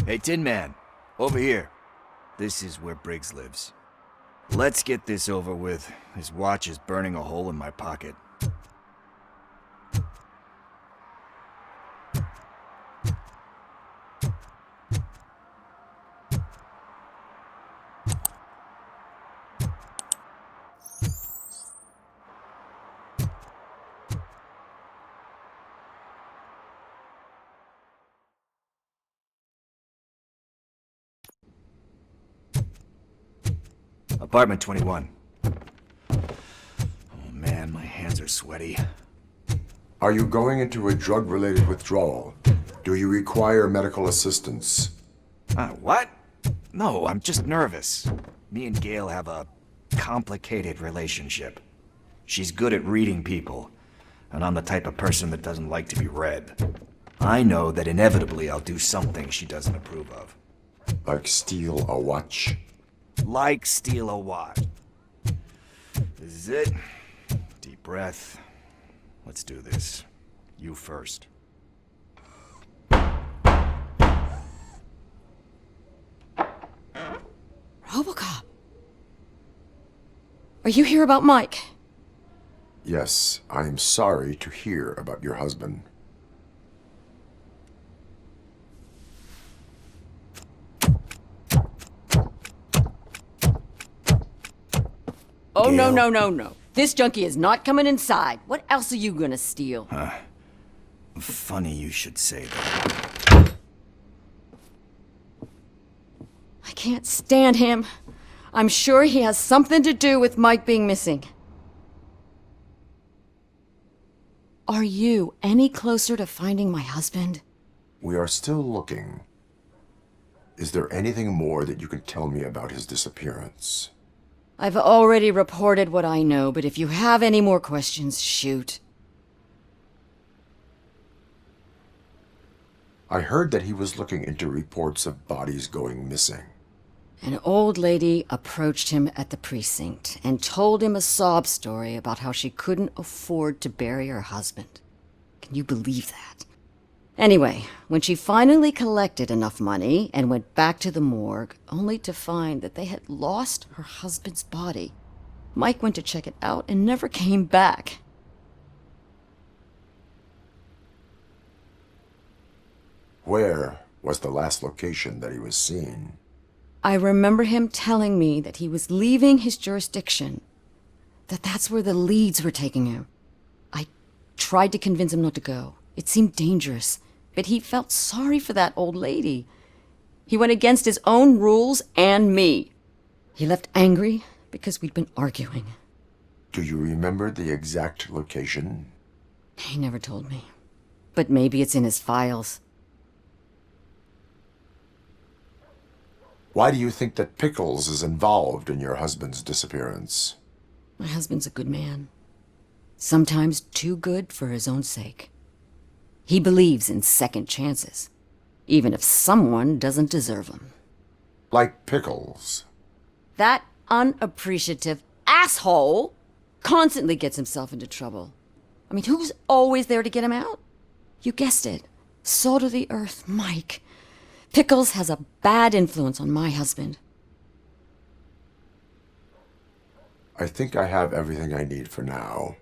Hey, Tin Man. Over here. This is where Briggs lives. Let's get this over with. His watch is burning a hole in my pocket. Apartment 21. Oh man, my hands are sweaty. Are you going into a drug-related withdrawal? Do you require medical assistance? What? No, I'm just nervous. Me and Gail have a complicated relationship. She's good at reading people, and I'm the type of person that doesn't like to be read. I know that inevitably I'll do something she doesn't approve of. Like steal a watch? Like steal a watch. This is it. Deep breath. Let's do this. You first. RoboCop. Are you here about Mike? Yes, I'm sorry to hear about your husband. Oh, Gail? no. This junkie is not coming inside. What else are you gonna steal? Funny you should say that. I can't stand him. I'm sure he has something to do with Mike being missing. Are you any closer to finding my husband? We are still looking. Is there anything more that you can tell me about his disappearance? I've already reported what I know, but if you have any more questions, shoot. I heard that he was looking into reports of bodies going missing. An old lady approached him at the precinct and told him a sob story about how she couldn't afford to bury her husband. Can you believe that? Anyway, when she finally collected enough money and went back to the morgue, only to find that they had lost her husband's body, Mike went to check it out and never came back. Where was the last location that he was seen? I remember him telling me that he was leaving his jurisdiction, that's where the leads were taking him. I tried to convince him not to go. It seemed dangerous, but he felt sorry for that old lady. He went against his own rules and me. He left angry because we'd been arguing. Do you remember the exact location? He never told me, but maybe it's in his files. Why do you think that Pickles is involved in your husband's disappearance? My husband's a good man. Sometimes too good for his own sake. He believes in second chances, even if someone doesn't deserve them. Like Pickles. That unappreciative asshole constantly gets himself into trouble. I mean, who's always there to get him out? You guessed it. Salt of the earth, Mike. Pickles has a bad influence on my husband. I think I have everything I need for now.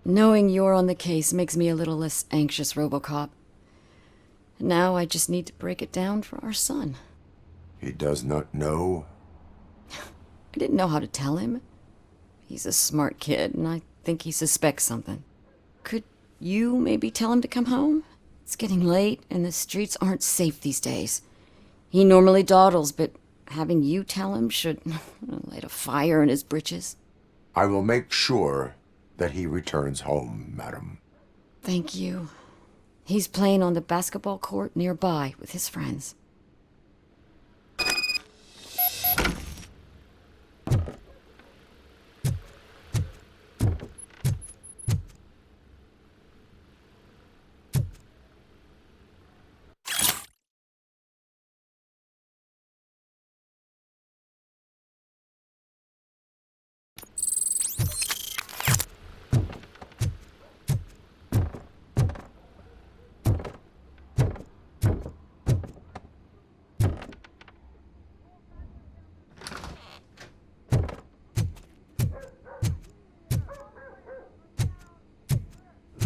Knowing you're on the case makes me a little less anxious, RoboCop. Now I just need to break it down for our son. He does not know? I didn't know how to tell him. He's a smart kid, and I think he suspects something. Could you maybe tell him to come home? It's getting late, and the streets aren't safe these days. He normally dawdles, but having you tell him should light a fire in his britches. I will make sure that he returns home, madam. Thank you. He's playing on the basketball court nearby with his friends.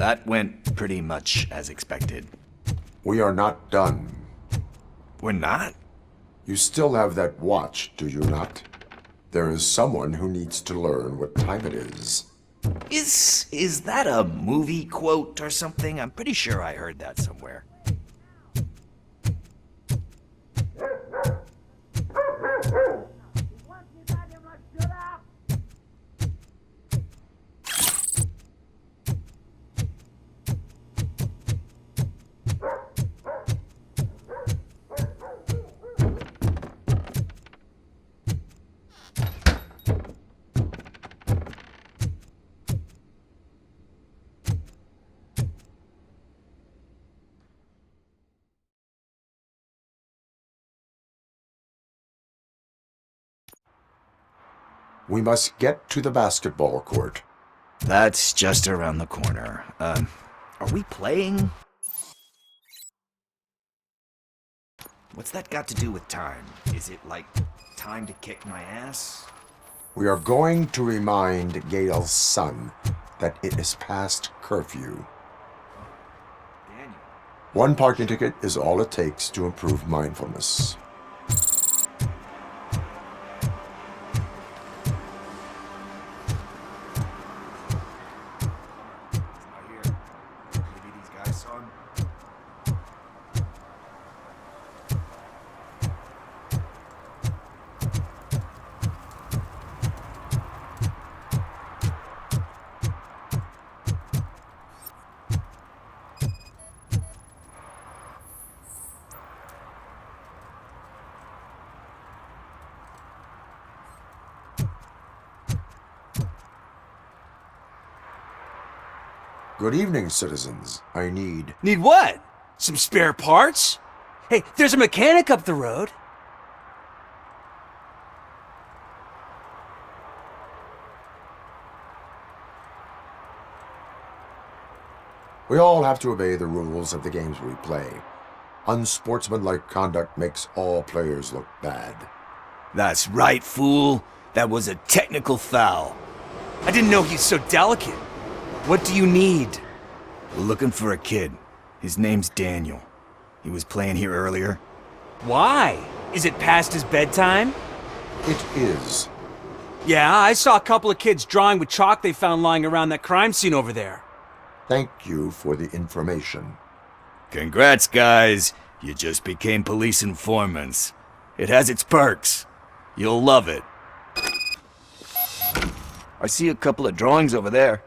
That went pretty much as expected. We are not done. We're not? You still have that watch, do you not? There is someone who needs to learn what time it is. Is that a movie quote or something? I'm pretty sure I heard that somewhere. We must get to the basketball court. That's just around the corner. Are we playing? What's that got to do with time? Is it like time to kick my ass? We are going to remind Gail's son that it is past curfew. Daniel. One parking ticket is all it takes to improve mindfulness. Maybe these guys saw him. Good evening, citizens. I need... Need what? Some spare parts? Hey, there's a mechanic up the road. We all have to obey the rules of the games we play. Unsportsmanlike conduct makes all players look bad. That's right, fool. That was a technical foul. I didn't know he's so delicate. What do you need? We're looking for a kid. His name's Daniel. He was playing here earlier. Why? Is it past his bedtime? It is. Yeah, I saw a couple of kids drawing with chalk they found lying around that crime scene over there. Thank you for the information. Congrats, guys. You just became police informants. It has its perks. You'll love it. I see a couple of drawings over there.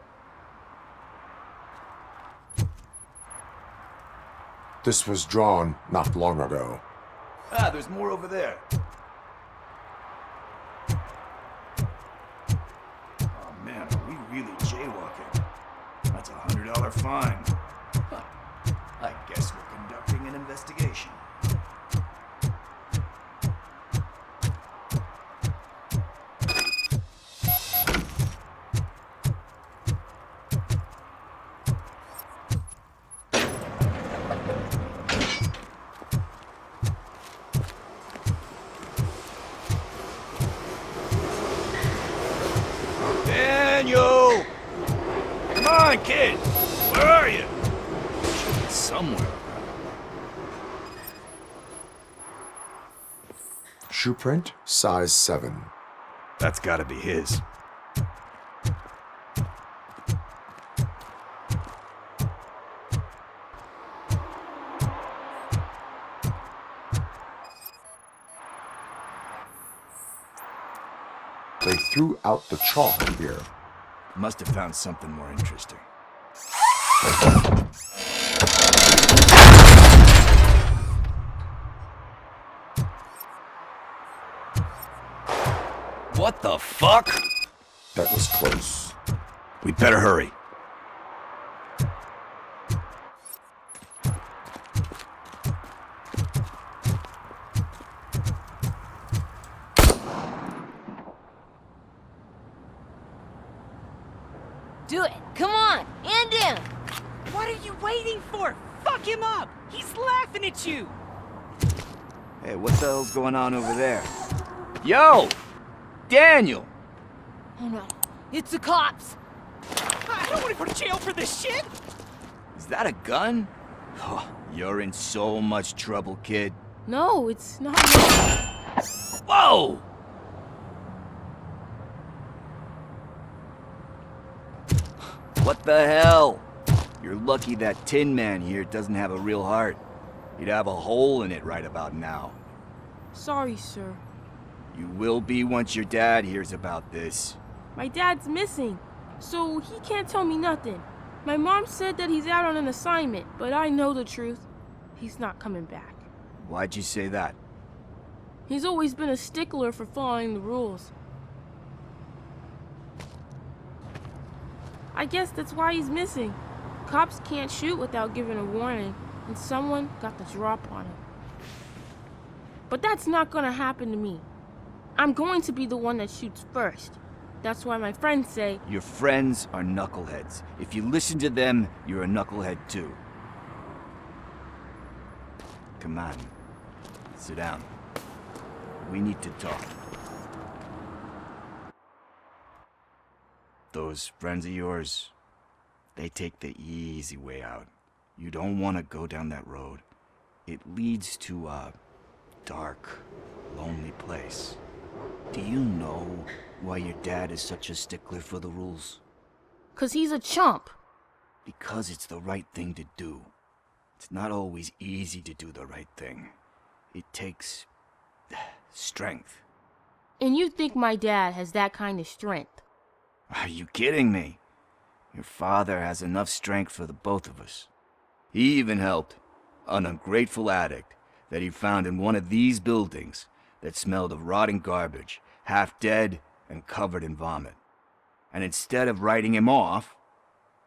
This was drawn not long ago. Ah, there's more over there. Oh man, are we really jaywalking? That's a $100 fine. Huh. I guess we're conducting an investigation. Daniel! Come on, kid! Where are you? Should be somewhere. Shoe print, size 7. That's gotta be his. They threw out the chalk here. Must have found something more interesting. What the fuck? That was close. We better hurry. Do it. Come on. And him. What are you waiting for? Fuck him up! He's laughing at you! Hey, what the hell's going on over there? Yo! Daniel! Oh no. It's the cops. I don't want to go to jail for this shit! Is that a gun? Oh, you're in so much trouble, kid. No, it's not. Whoa! What the hell? You're lucky that Tin Man here doesn't have a real heart. He'd have a hole in it right about now. Sorry, sir. You will be once your dad hears about this. My dad's missing, so he can't tell me nothing. My mom said that he's out on an assignment, but I know the truth. He's not coming back. Why'd you say that? He's always been a stickler for following the rules. I guess that's why he's missing. Cops can't shoot without giving a warning, and someone got the drop on him. But that's not gonna happen to me. I'm going to be the one that shoots first. That's why my friends say... Your friends are knuckleheads. If you listen to them, you're a knucklehead too. Come on. Sit down. We need to talk. Those friends of yours, they take the easy way out. You don't want to go down that road. It leads to a dark, lonely place. Do you know why your dad is such a stickler for the rules? 'Cause he's a chump. Because it's the right thing to do. It's not always easy to do the right thing. It takes strength. And you think my dad has that kind of strength? Are you kidding me? Your father has enough strength for the both of us. He even helped an ungrateful addict that he found in one of these buildings that smelled of rotting garbage, half dead and covered in vomit. And instead of writing him off,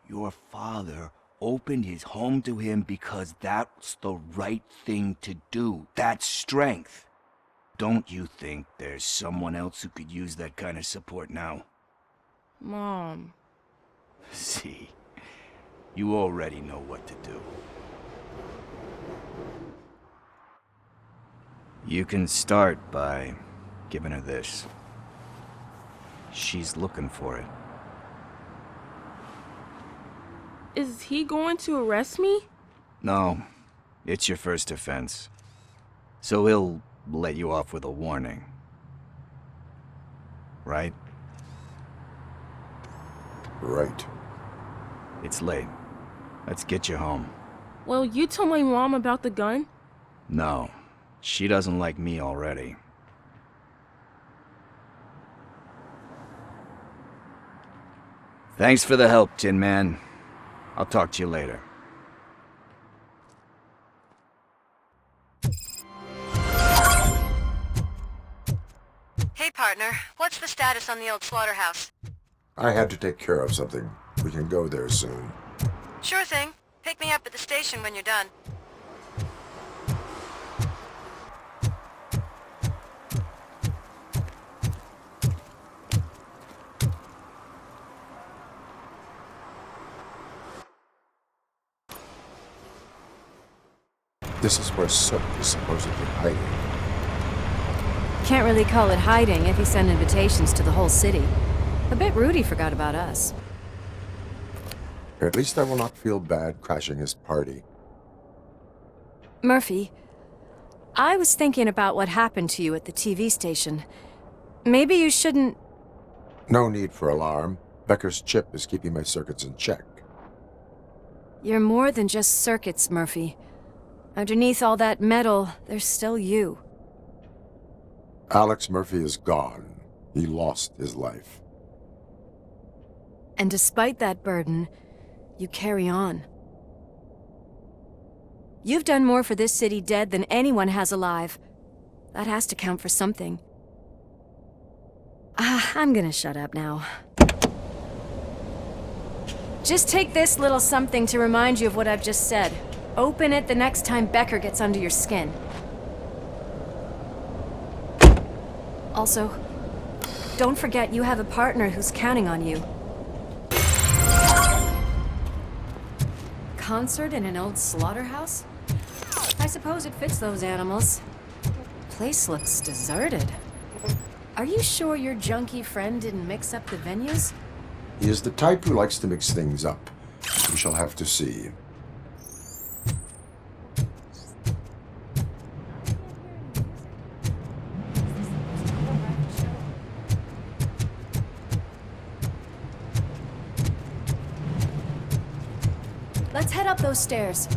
your father opened his home to him because that's the right thing to do. That's strength. Don't you think there's someone else who could use that kind of support now? Mom. See, you already know what to do. You can start by giving her this. She's looking for it. Is he going to arrest me? No, it's your first offense. So he'll let you off with a warning. Right? Right. It's late. Let's get you home. Well, you tell my mom about the gun? No, she doesn't like me already. Thanks for the help, Tin Man. I'll talk to you later. Hey, partner. What's the status on the old slaughterhouse? I had to take care of something. We can go there soon. Sure thing. Pick me up at the station when you're done. This is where Sook is supposedly hiding. Can't really call it hiding if he sent invitations to the whole city. A bit rude he forgot about us. At least I will not feel bad crashing his party. Murphy, I was thinking about what happened to you at the TV station. Maybe you shouldn't... No need for alarm. Becker's chip is keeping my circuits in check. You're more than just circuits, Murphy. Underneath all that metal, there's still you. Alex Murphy is gone. He lost his life. And despite that burden, you carry on. You've done more for this city dead than anyone has alive. That has to count for something. I'm gonna shut up now. Just take this little something to remind you of what I've just said. Open it the next time Becker gets under your skin. Also, don't forget you have a partner who's counting on you. Concert in an old slaughterhouse? I suppose it fits those animals. Place looks deserted. Are you sure your junkie friend didn't mix up the venues? He is the type who likes to mix things up. We shall have to see. Let's head up those stairs.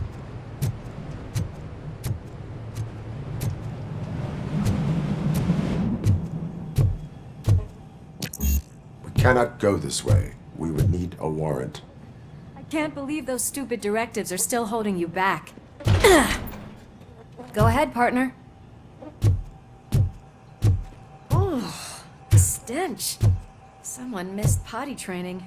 We cannot go this way. We would need a warrant. I can't believe those stupid directives are still holding you back. Go ahead, partner. Oh, the stench. Someone missed potty training.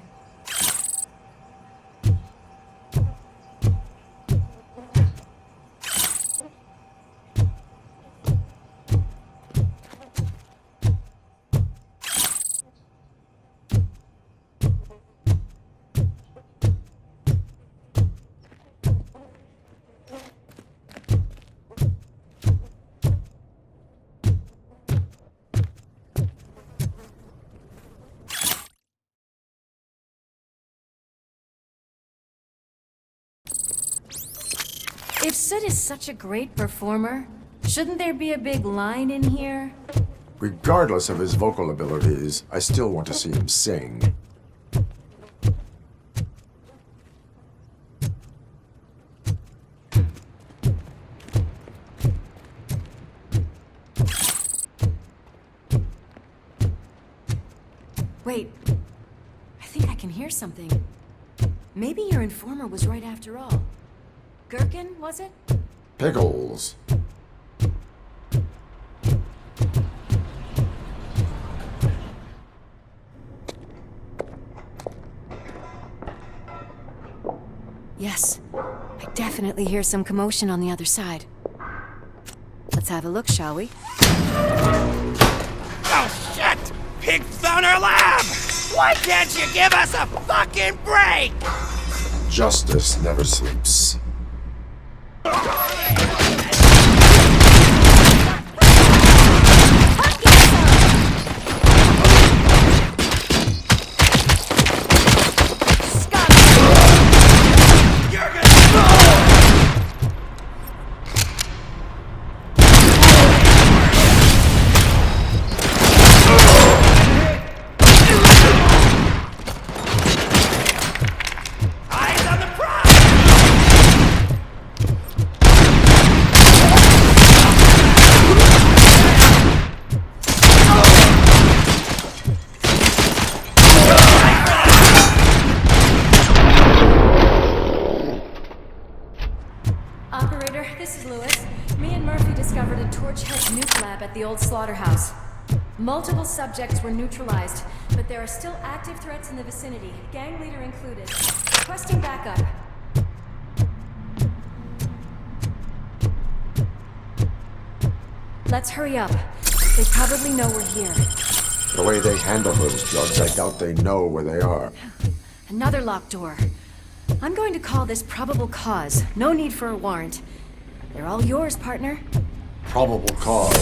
If Sid is such a great performer, shouldn't there be a big line in here? Regardless of his vocal abilities, I still want to see him sing. Wait, I think I can hear something. Maybe your informer was right after all. Gherkin, was it? Pickles. Yes, I definitely hear some commotion on the other side. Let's have a look, shall we? Oh, shit! Pig found our lab! Why can't you give us a fucking break? Justice never sleeps. Operator, this is Lewis. Me and Murphy discovered a Torchhead nuke lab at the old slaughterhouse. Multiple subjects were neutralized, but there are still active threats in the vicinity, gang leader included. Requesting backup. Let's hurry up. They probably know we're here. The way they handle those drugs, I doubt they know where they are. Another locked door. I'm going to call this probable cause. No need for a warrant. They're all yours, partner. Probable cause.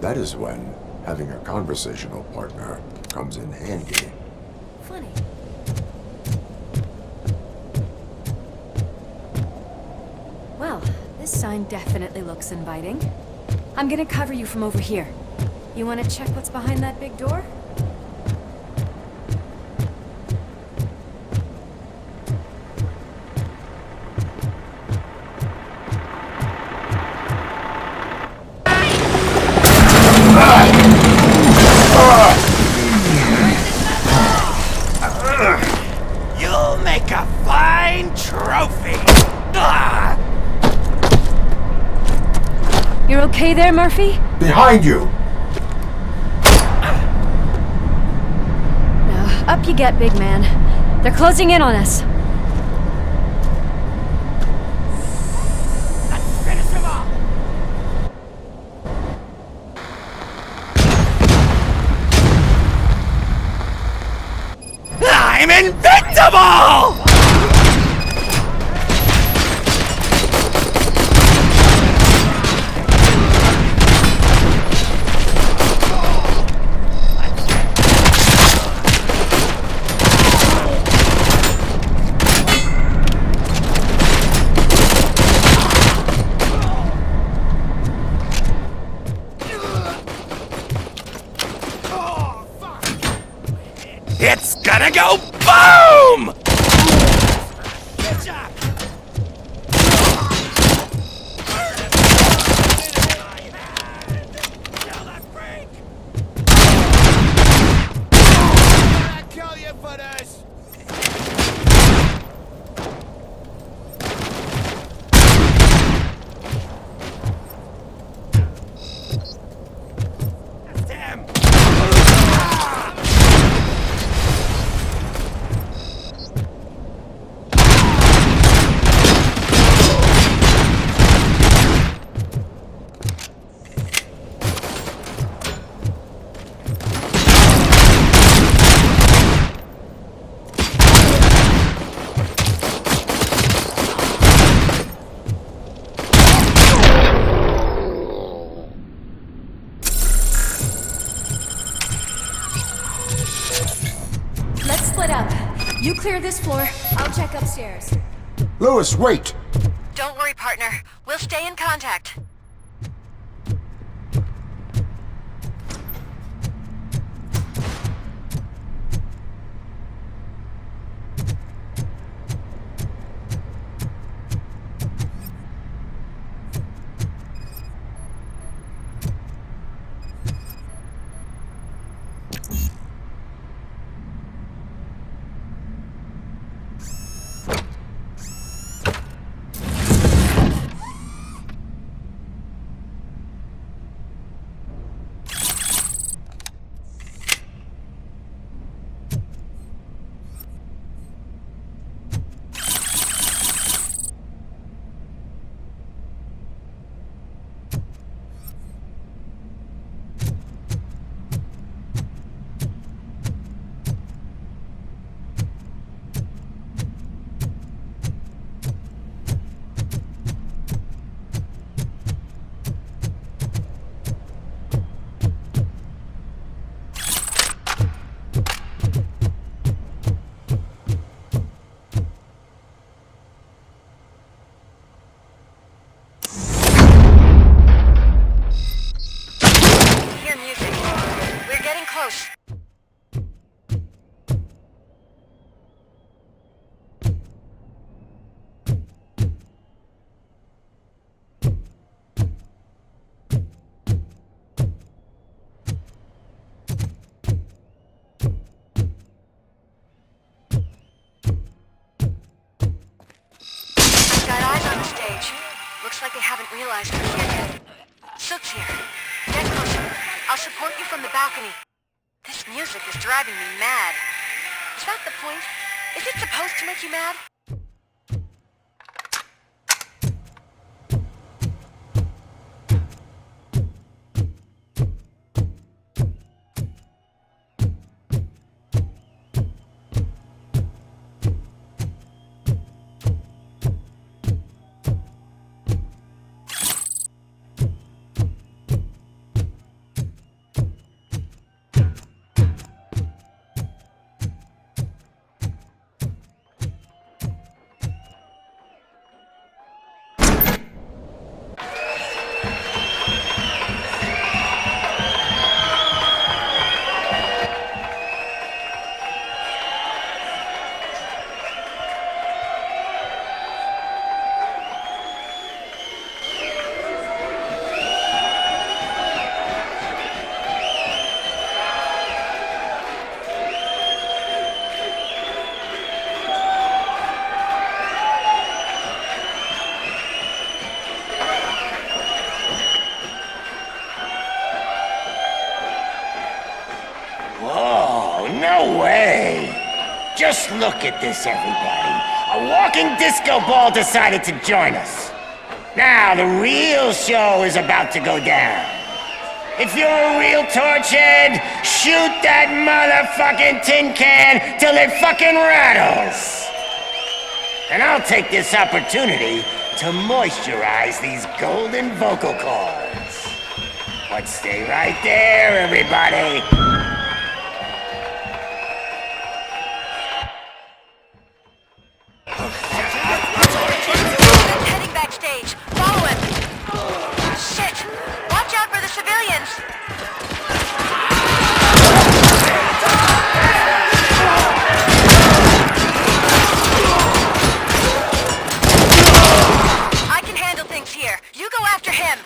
that is when having a conversational partner comes in handy. Funny. Well, this sign definitely looks inviting. I'm gonna cover you from over here. You wanna check what's behind that big door? You'll make a fine trophy! Ah! You're okay there, Murphy? Behind you! Now, up you get, big man. They're closing in on us. Let's finish him off! I'm invincible! It's gonna go boom! Good job! Kill that freak! I'll kill you for this! That's him! Let's split up. You clear this floor, I'll check upstairs. Lewis, wait! Don't worry, partner. We'll stay in contact. Looks like they haven't realized we're here yet. Sook's here. Get closer. I'll support you from the balcony. This music is driving me mad. Is that the point? Is it supposed to make you mad? No way! Just look at this, everybody. A walking disco ball decided to join us. Now, the real show is about to go down. If you're a real torchhead, shoot that motherfucking tin can till it fucking rattles. And I'll take this opportunity to moisturize these golden vocal cords. But stay right there, everybody. Heading backstage. Follow him. Shit! Watch out for the civilians! I can handle things here. You go after him.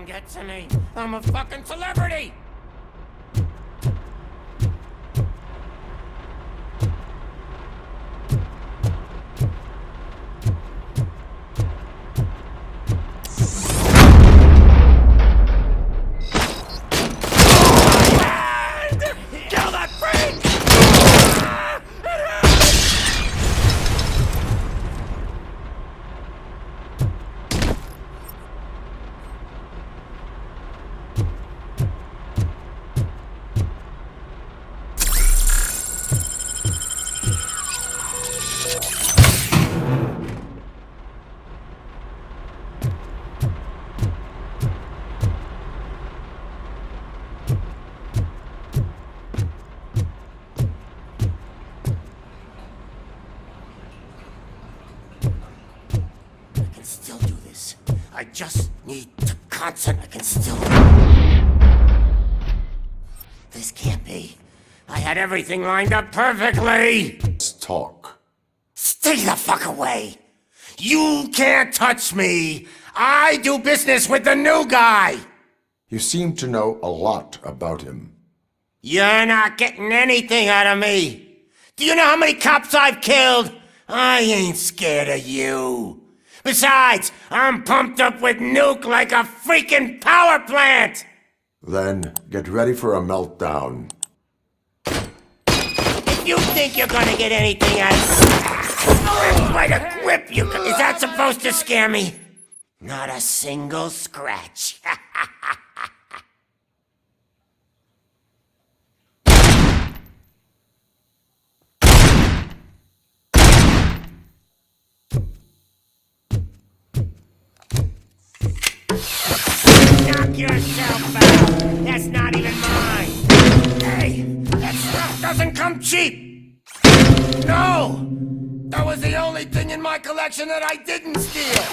Get to me. I'm a fucking celebrity! Kill that freak! I just need to concentrate. I can still... This can't be. I had everything lined up perfectly! Let's talk. Stay the fuck away! You can't touch me! I do business with the new guy! You seem to know a lot about him. You're not getting anything out of me! Do you know how many cops I've killed? I ain't scared of you! Besides, I'm pumped up with nuke like a freaking power plant! Then get ready for a meltdown. If you think you're gonna get anything out of me, right a grip you can... Is that supposed to scare me? Not a single scratch. Knock yourself out! That's not even mine! Hey, that stuff doesn't come cheap! No! That was the only thing in my collection that I didn't steal!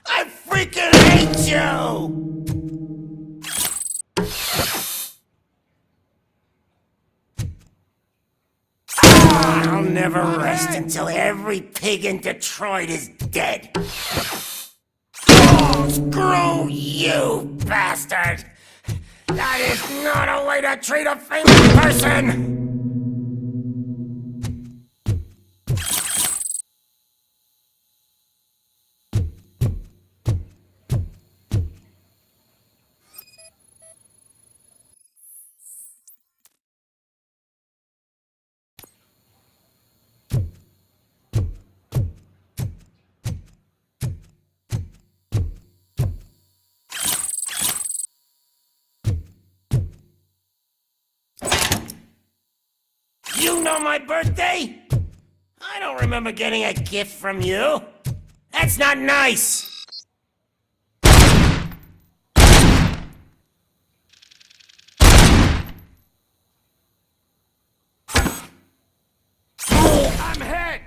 I freaking hate you! I'll never rest until every pig in Detroit is dead! Oh, screw you, bastard! That is not a way to treat a famous person! You know my birthday? I don't remember getting a gift from you. That's not nice. I'm hit.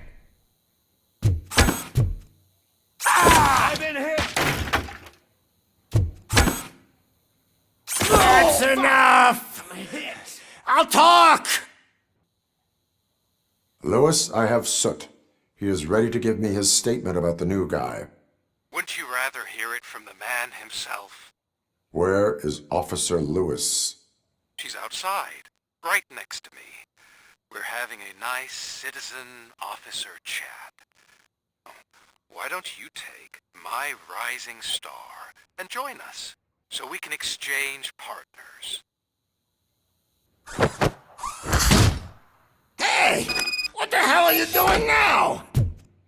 I'll talk! Lewis, I have Soot. He is ready to give me his statement about the new guy. Wouldn't you rather hear it from the man himself? Where is Officer Lewis? She's outside, right next to me. We're having a nice citizen-officer chat. Why don't you take my rising star and join us, so we can exchange partners? Hey! What the hell are you doing now?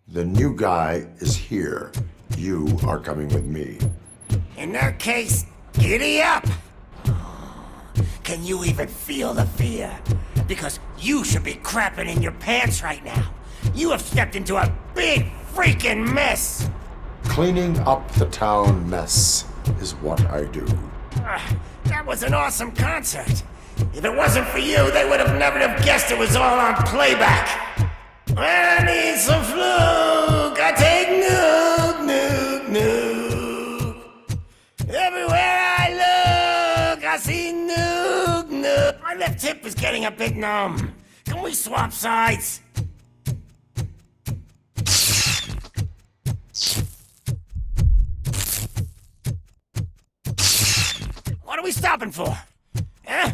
The new guy is here. You are coming with me. In that case, giddy up! Can you even feel the fear? Because you should be crapping in your pants right now. You have stepped into a big freaking mess! Cleaning up the town mess is what I do. That was an awesome concert. If it wasn't for you, they would have never have guessed it was all on playback. When I need some fluke, I take nuke. Everywhere I look, I see nuke. My left hip is getting a bit numb. Can we swap sides? What are we stopping for? Huh?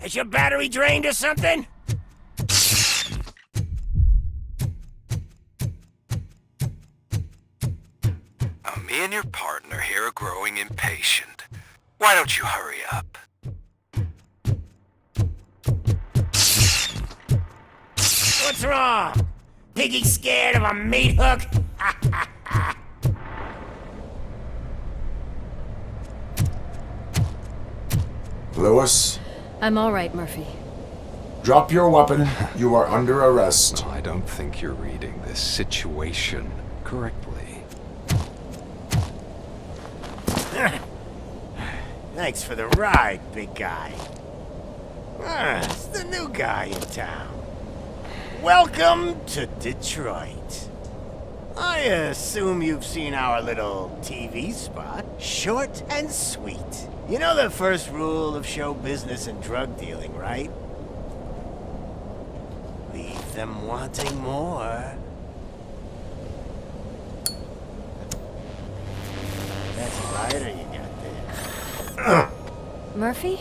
Is your battery drained or something? Me and your partner here are growing impatient. Why don't you hurry up? What's wrong? Piggy scared of a meat hook? Lewis, I'm all right, Murphy. drop your weapon. You are under arrest. I don't think you're reading this situation correctly. Thanks for the ride, big guy. It's the new guy in town. Welcome to Detroit. I assume you've seen our little TV spot. Short and sweet. You know the first rule of show business and drug dealing, right? Leave them wanting more. That's a lighter you got there. Murphy?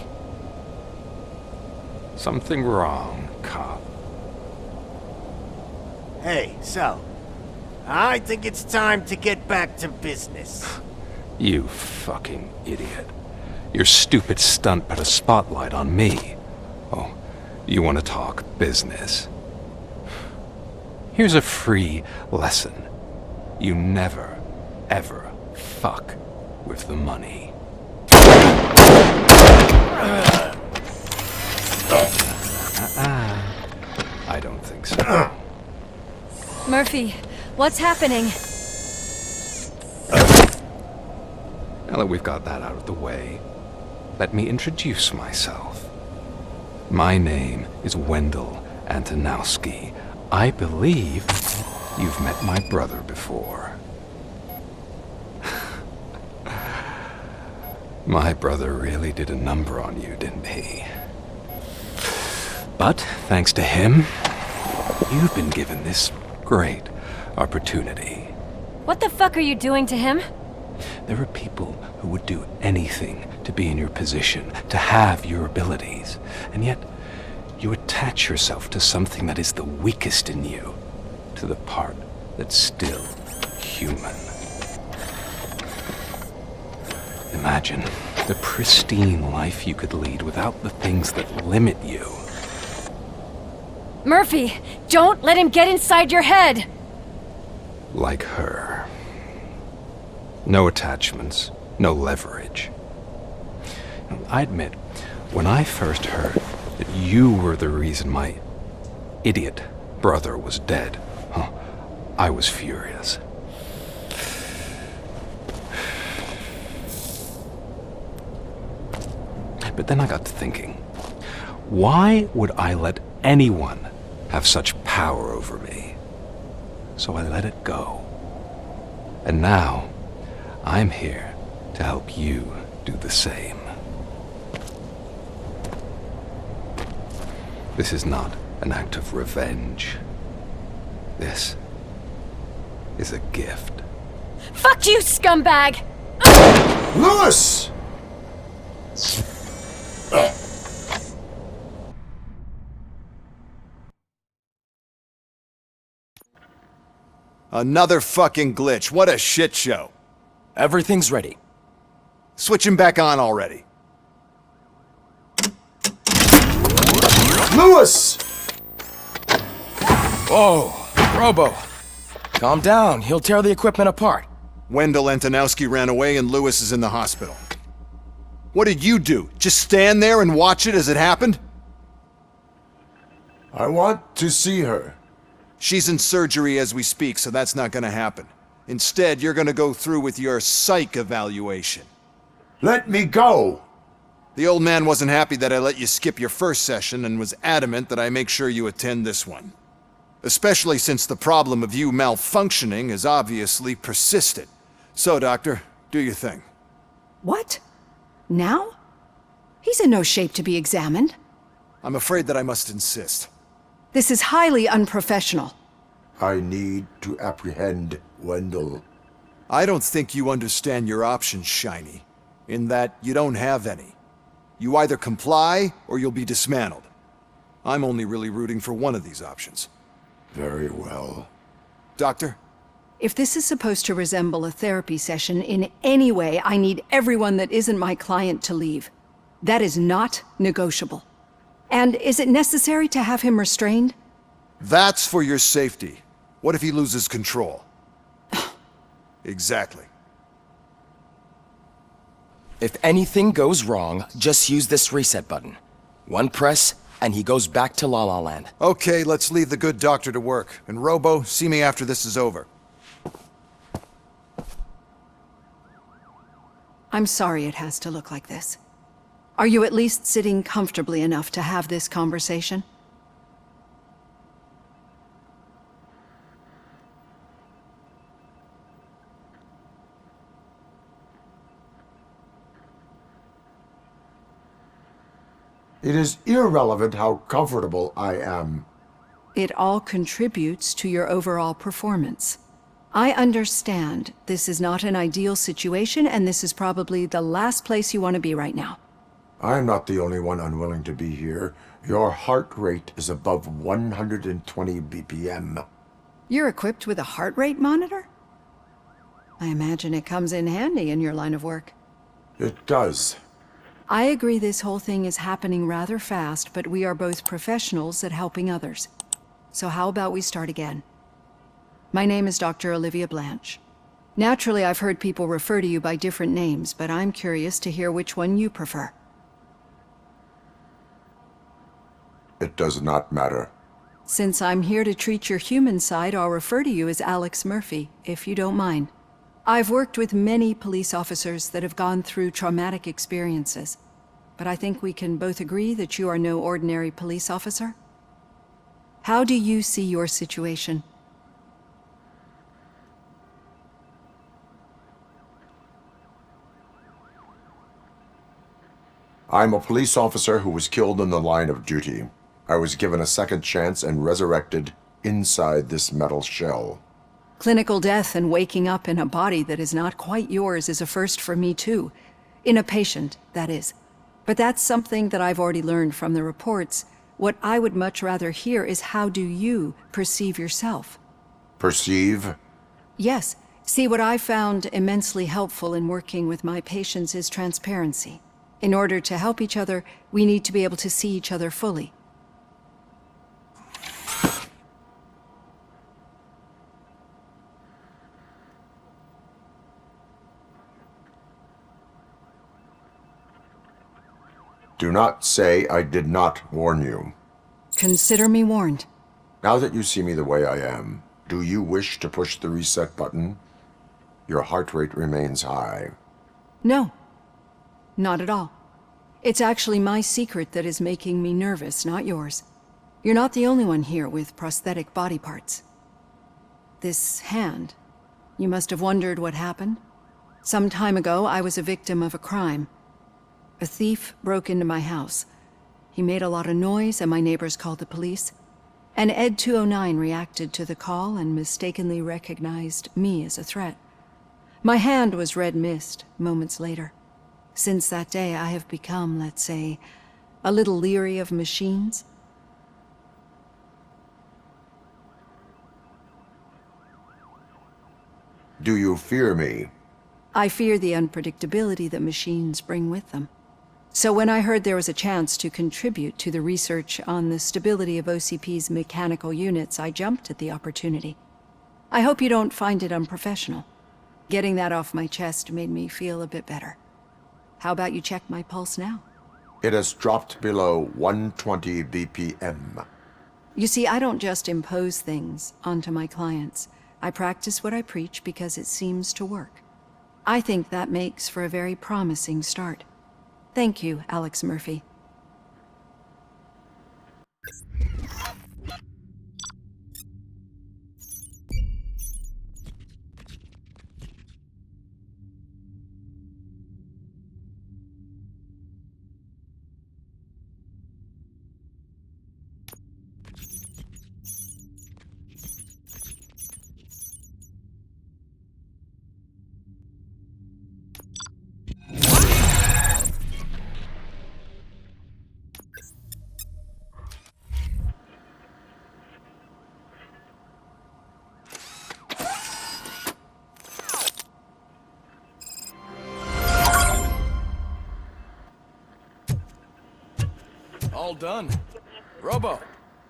Something wrong, cop. Hey, so, I think it's time to get back to business. You fucking idiot. Your stupid stunt put a spotlight on me. Oh, you want to talk business? Here's a free lesson. You never, ever fuck with the money. I don't think so. Murphy, what's happening? Now that we've got that out of the way, let me introduce myself. My name is Wendell Antonowski. I believe you've met my brother before. My brother really did a number on you, didn't he? But thanks to him, you've been given this great opportunity. What the fuck are you doing to him? There are people who would do anything to be in your position, to have your abilities, and yet you attach yourself to something that is the weakest in you, to the part that's still human. Imagine the pristine life you could lead without the things that limit you. Murphy, don't let him get inside your head! Like her. No attachments, no leverage. I admit, when I first heard that you were the reason my idiot brother was dead, I was furious. But then I got to thinking, why would I let anyone have such power over me? So I let it go. And now, I'm here to help you do the same. This is not an act of revenge. This is a gift. Fuck you, scumbag! Lewis! Another fucking glitch. What a shit show. Everything's ready. Switch him back on already. Lewis! Whoa, Robo. Calm down. He'll tear the equipment apart. Wendell Antonowski ran away and Lewis is in the hospital. What did you do? Just stand there and watch it as it happened? I want to see her. She's in surgery as we speak, so that's not gonna happen. Instead, you're gonna go through with your psych evaluation. Let me go! The old man wasn't happy that I let you skip your first session and was adamant that I make sure you attend this one. Especially since the problem of you malfunctioning has obviously persisted. So, Doctor, do your thing. What? Now? He's in no shape to be examined. I'm afraid that I must insist. This is highly unprofessional. I need to apprehend Wendell. I don't think you understand your options, Shiny. In that you don't have any. You either comply or you'll be dismantled. I'm only really rooting for one of these options. Very well. Doctor? If this is supposed to resemble a therapy session in any way, I need everyone that isn't my client to leave. That is not negotiable. And is it necessary to have him restrained? That's for your safety. What if he loses control? Exactly. If anything goes wrong, just use this reset button. One press, and he goes back to La La Land. Okay, let's leave the good doctor to work. And Robo, see me after this is over. I'm sorry it has to look like this. Are you at least sitting comfortably enough to have this conversation? It is irrelevant how comfortable I am. It all contributes to your overall performance. I understand this is not an ideal situation, and this is probably the last place you want to be right now. I'm not the only one unwilling to be here. Your heart rate is above 120 BPM. You're equipped with a heart rate monitor? I imagine it comes in handy in your line of work. It does. I agree this whole thing is happening rather fast, but we are both professionals at helping others. So how about we start again? My name is Dr. Olivia Blanche. Naturally, I've heard people refer to you by different names, but I'm curious to hear which one you prefer. It does not matter. Since I'm here to treat your human side, I'll refer to you as Alex Murphy, if you don't mind. I've worked with many police officers that have gone through traumatic experiences, but I think we can both agree that you are no ordinary police officer. How do you see your situation? I'm a police officer who was killed in the line of duty. I was given a second chance and resurrected inside this metal shell. Clinical death and waking up in a body that is not quite yours is a first for me too. In a patient, that is. But that's something that I've already learned from the reports. What I would much rather hear is how do you perceive yourself? Perceive? Yes. See, what I found immensely helpful in working with my patients is transparency. In order to help each other, we need to be able to see each other fully. Do not say I did not warn you. Consider me warned. Now that you see me the way I am, do you wish to push the reset button? Your heart rate remains high. No. Not at all. It's actually my secret that is making me nervous, not yours. You're not the only one here with prosthetic body parts. This hand, you must have wondered what happened. Some time ago, I was a victim of a crime. A thief broke into my house. He made a lot of noise, and my neighbors called the police. And Ed 209 reacted to the call and mistakenly recognized me as a threat. My hand was red mist moments later. Since that day, I have become, let's say, a little leery of machines. Do you fear me? I fear the unpredictability that machines bring with them. So when I heard there was a chance to contribute to the research on the stability of OCP's mechanical units, I jumped at the opportunity. I hope you don't find it unprofessional. Getting that off my chest made me feel a bit better. How about you check my pulse now? It has dropped below 120 BPM. You see, I don't just impose things onto my clients. I practice what I preach because it seems to work. I think that makes for a very promising start. Thank you, Alex Murphy. All done. Robo,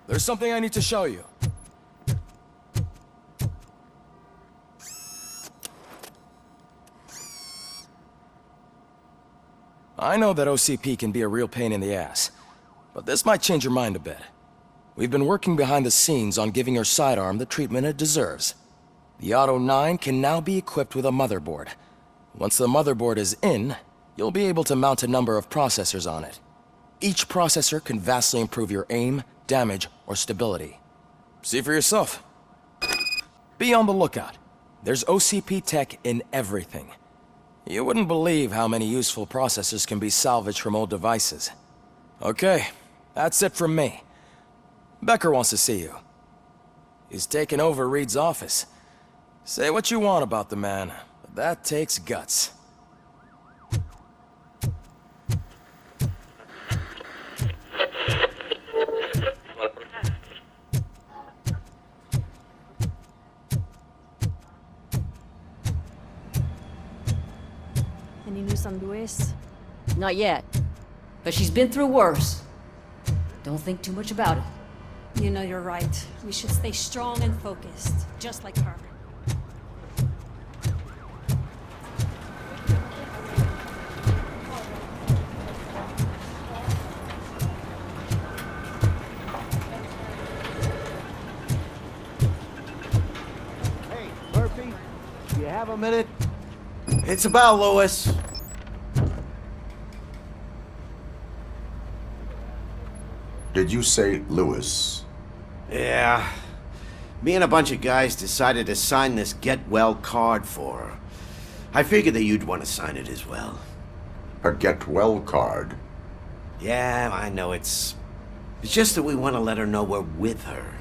there's something I need to show you. I know that OCP can be a real pain in the ass, but this might change your mind a bit. We've been working behind the scenes on giving your sidearm the treatment it deserves. The Auto 9 can now be equipped with a motherboard. Once the motherboard is in, you'll be able to mount a number of processors on it. Each processor can vastly improve your aim, damage, or stability. See for yourself. Be on the lookout. There's OCP tech in everything. You wouldn't believe how many useful processors can be salvaged from old devices. Okay, that's it from me. Becker wants to see you. He's taken over Reed's office. Say what you want about the man, but that takes guts. Any news on Luis? Not yet. But she's been through worse. Don't think too much about it. You know you're right. We should stay strong and focused, just like her. Hey, Murphy, do you have a minute? It's about Louis. Did you say Lewis? Yeah. Me and a bunch of guys decided to sign this get well card for her. I figured that you'd want to sign it as well. A get well card? Yeah, I know it's just that we want to let her know we're with her.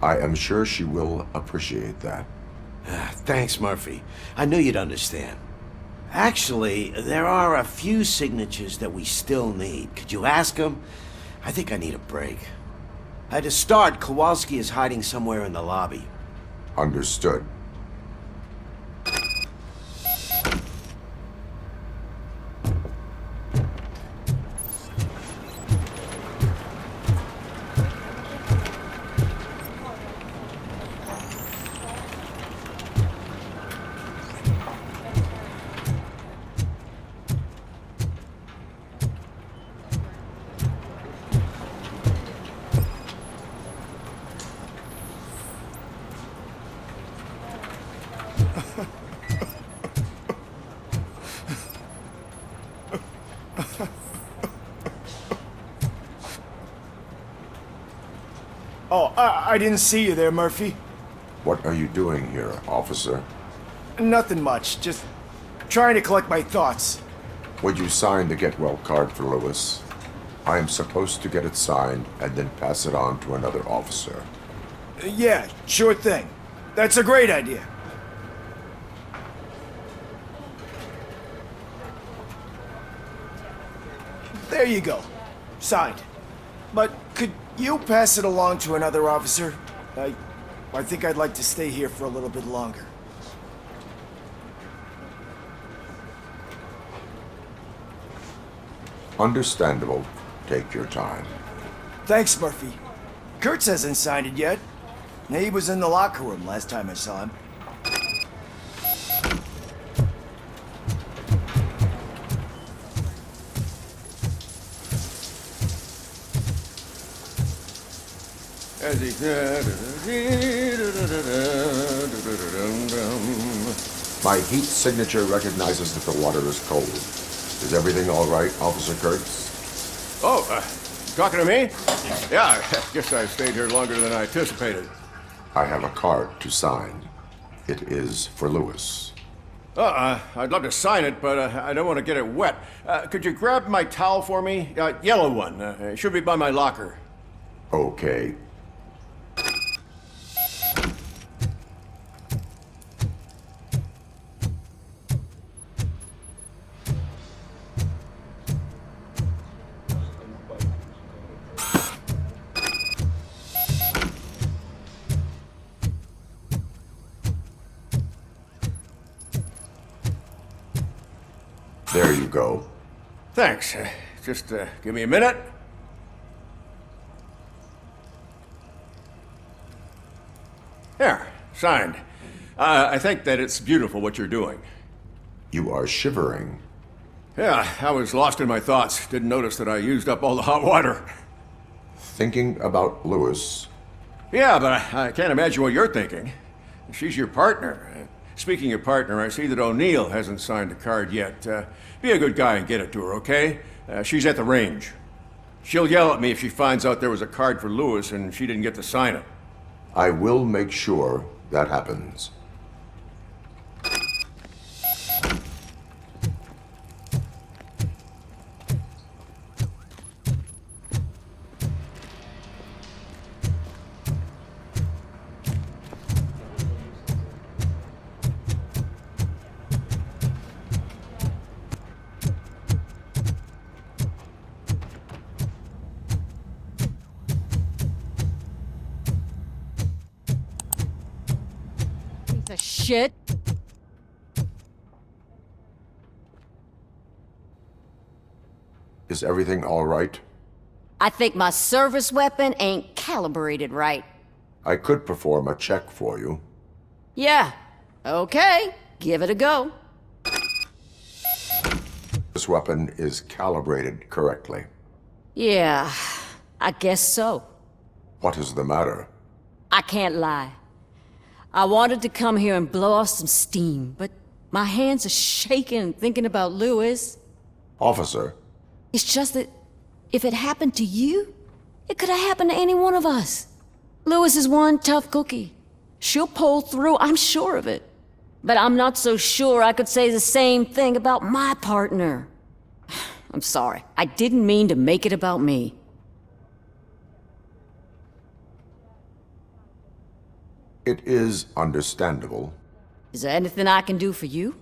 I am sure she will appreciate that. Thanks, Murphy. I knew you'd understand. Actually, there are a few signatures that we still need. Could you ask them? I think I need a break. To start, Kowalski is hiding somewhere in the lobby. Understood. Oh, I didn't see you there, Murphy. What are you doing here, officer? Nothing much. Just trying to collect my thoughts. Would you sign the get well card for Lewis? I am supposed to get it signed and then pass it on to another officer. Yeah, sure thing. That's a great idea. There you go. Signed. But could you pass it along to another officer? I think I'd like to stay here for a little bit longer. Understandable. Take your time. Thanks, Murphy. Kurtz hasn't signed it yet. He was in the locker room last time I saw him. My heat signature recognizes that the water is cold. Is everything all right, Officer Kurtz? Oh, talking to me? Yeah, I guess I stayed here longer than I anticipated. I have a card to sign. It is for Lewis. I'd love to sign it, but I don't want to get it wet. Could you grab my towel for me? Yellow one. It should be by my locker. Okay. There you go. Thanks. Just give me a minute. There, signed. I think that it's beautiful what you're doing. You are shivering. Yeah, I was lost in my thoughts. Didn't notice that I used up all the hot water. Thinking about Lewis. Yeah, but I can't imagine what you're thinking. She's your partner. Speaking of partner, I see that O'Neill hasn't signed the card yet. Be a good guy and get it to her, okay? She's at the range. She'll yell at me if she finds out there was a card for Lewis and she didn't get to sign it. I will make sure that happens. The shit. Is everything all right? I think my service weapon ain't calibrated right. I could perform a check for you. Yeah. Okay. Give it a go. This weapon is calibrated correctly. Yeah. I guess so. What is the matter? I can't lie. I wanted to come here and blow off some steam, but my hands are shaking thinking about Lewis. Officer. It's just that if it happened to you, it could have happened to any one of us. Lewis is one tough cookie. She'll pull through, I'm sure of it. But I'm not so sure I could say the same thing about my partner. I'm sorry. I didn't mean to make it about me. It is understandable. Is there anything I can do for you?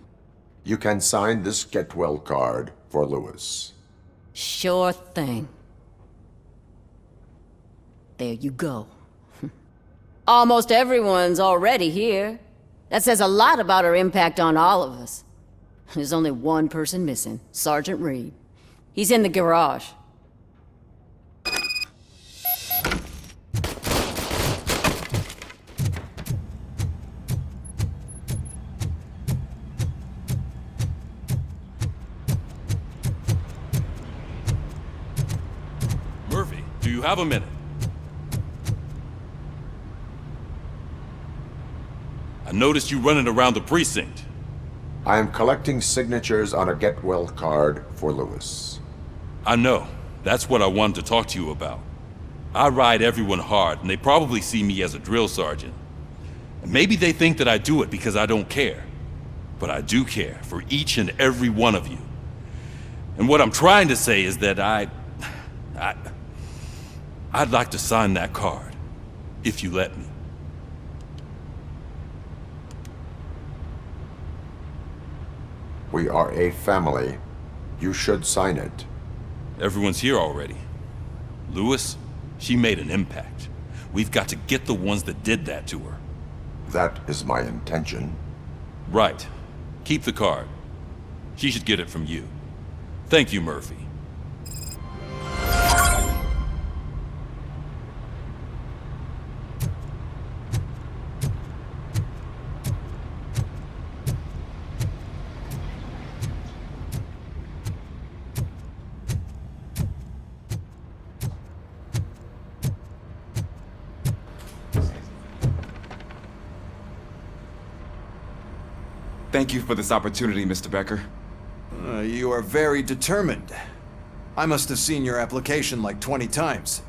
You can sign this get well card for Lewis. Sure thing. There you go. Almost everyone's already here. That says a lot about her impact on all of us. There's only one person missing, Sergeant Reed. He's in the garage. Murphy, do you have a minute? I noticed you running around the precinct. I am collecting signatures on a get well card for Lewis. I know. That's what I wanted to talk to you about. I ride everyone hard, and they probably see me as a drill sergeant. And maybe they think that I do it because I don't care. but I do care for each and every one of you. And what I'm trying to say is that I'd like to sign that card, if you let me. We are a family. You should sign it. Everyone's here already. Lewis, she made an impact. We've got to get the ones that did that to her. That is my intention. Right. Keep the card. She should get it from you. Thank you, Murphy. Thank you for this opportunity, Mr. Becker. You are very determined. I must have seen your application like 20 times.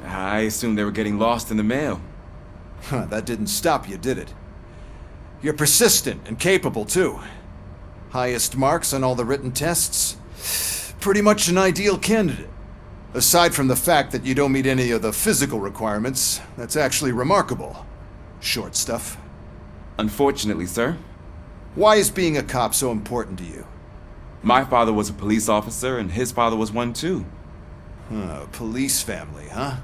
I assumed they were getting lost in the mail. That didn't stop you, did it? You're persistent and capable, too. Highest marks on all the written tests. Pretty much an ideal candidate. Aside from the fact that you don't meet any of the physical requirements, that's actually remarkable. Short stuff. Unfortunately, sir. Why is being a cop so important to you? My father was a police officer, and his father was one too. Police family, huh?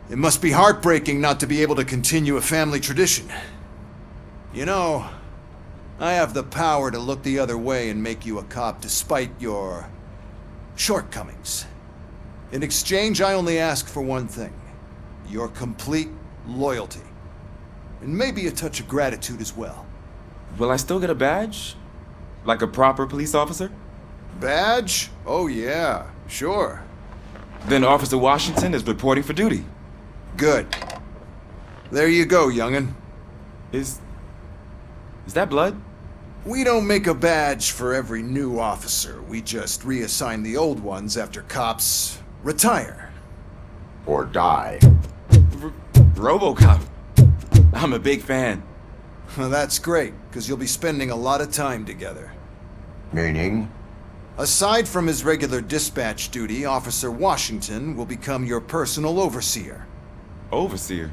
It must be heartbreaking not to be able to continue a family tradition. You know, I have the power to look the other way and make you a cop despite your shortcomings. In exchange, I only ask for one thing. Your complete loyalty. And maybe a touch of gratitude as well. Will I still get a badge? Like a proper police officer? Badge? Oh yeah, sure. Then Officer Washington is reporting for duty. Good. There you go, young'un. Is that blood? We don't make a badge for every new officer. We just reassign the old ones after cops retire. Or die. RoboCop. I'm a big fan. That's great, because you'll be spending a lot of time together. Meaning? Aside from his regular dispatch duty, Officer Washington will become your personal overseer. Overseer?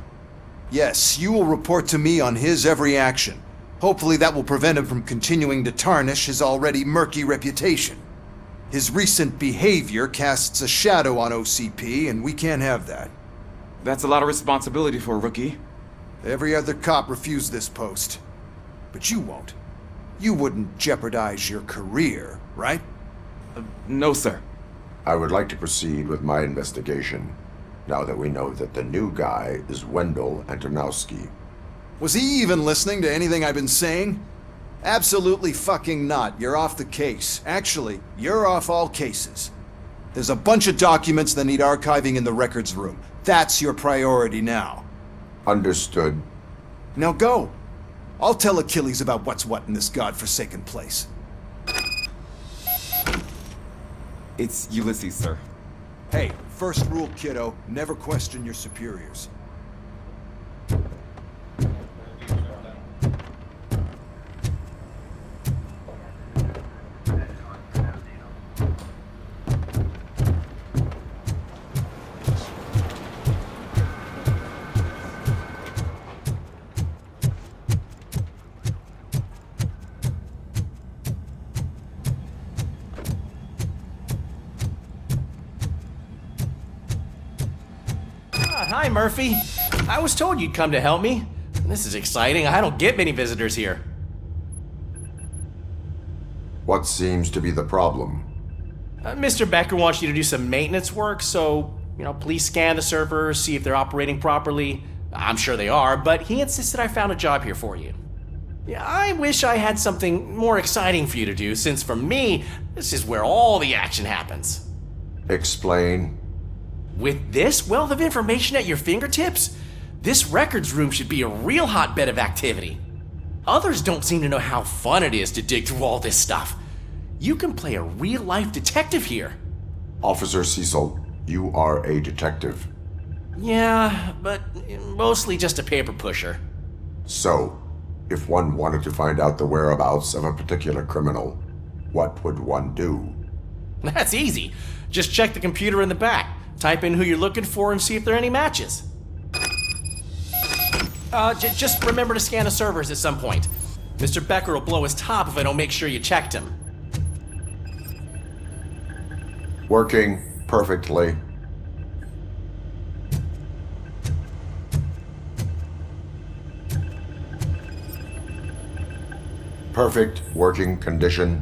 Yes, you will report to me on his every action. Hopefully that will prevent him from continuing to tarnish his already murky reputation. His recent behavior casts a shadow on OCP, and we can't have that. That's a lot of responsibility for a rookie. Every other cop refused this post. But you won't. You wouldn't jeopardize your career, right? No, sir. I would like to proceed with my investigation, now that we know that the new guy is Wendell Antonowski. Was he even listening to anything I've been saying? Absolutely fucking not. You're off the case. Actually, you're off all cases. There's a bunch of documents that need archiving in the records room. That's your priority now. Understood. Now go. I'll tell Achilles about what's what in this godforsaken place. It's Ulysses, sir. Hey, first rule, kiddo, never question your superiors. Hi, Murphy. I was told you'd come to help me. This is exciting. I don't get many visitors here. What seems to be the problem? Mr. Becker wants you to do some maintenance work, so, please scan the servers, see if they're operating properly. I'm sure they are, but he insisted I found a job here for you. Yeah, I wish I had something more exciting for you to do, since for me, this is where all the action happens. Explain. With this wealth of information at your fingertips, this records room should be a real hotbed of activity. Others don't seem to know how fun it is to dig through all this stuff. You can play a real-life detective here. Officer Cecil, you are a detective. Yeah, but mostly just a paper pusher. So, If one wanted to find out the whereabouts of a particular criminal, what would one do? That's easy. Just check the computer in the back. Type in who you're looking for and see if there are any matches. Just remember to scan the servers at some point. Mr. Becker will blow his top if I don't make sure you checked him. Working perfectly. Perfect working condition.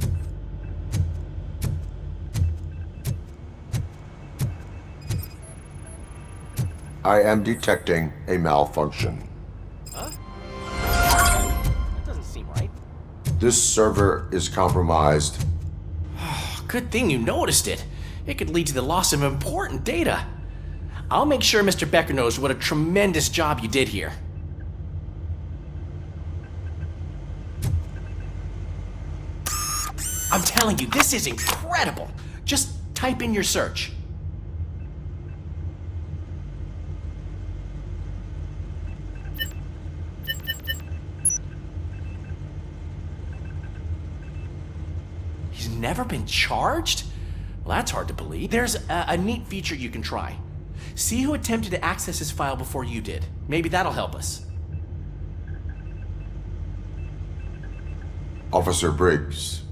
I am detecting a malfunction. Huh? That doesn't seem right. This server is compromised. Good thing you noticed it. It could lead to the loss of important data. I'll make sure Mr. Becker knows what a tremendous job you did here. I'm telling you, this is incredible. Just type in your search. He's never been charged? Well, that's hard to believe. There's a neat feature you can try. See who attempted to access his file before you did. Maybe that'll help us. Officer Briggs.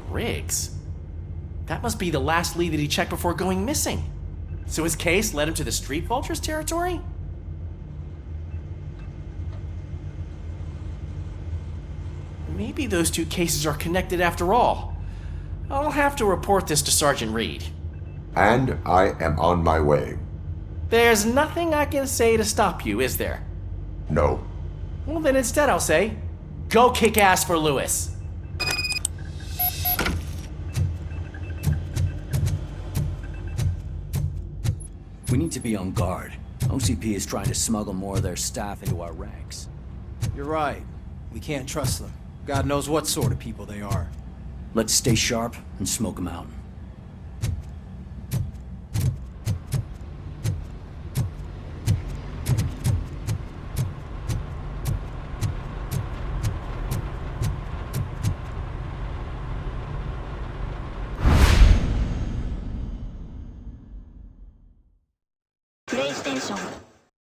Briggs? That must be the last lead that he checked before going missing. So his case led him to the Street Vultures territory? Maybe those two cases are connected after all. I'll have to report this to Sergeant Reed. And I am on my way. There's nothing I can say to stop you, is there? No. Well, then instead I'll say, go kick ass for Lewis. We need to be on guard. OCP is trying to smuggle more of their staff into our ranks. You're right. We can't trust them. God knows what sort of people they are. Let's stay sharp and smoke them out. PlayStation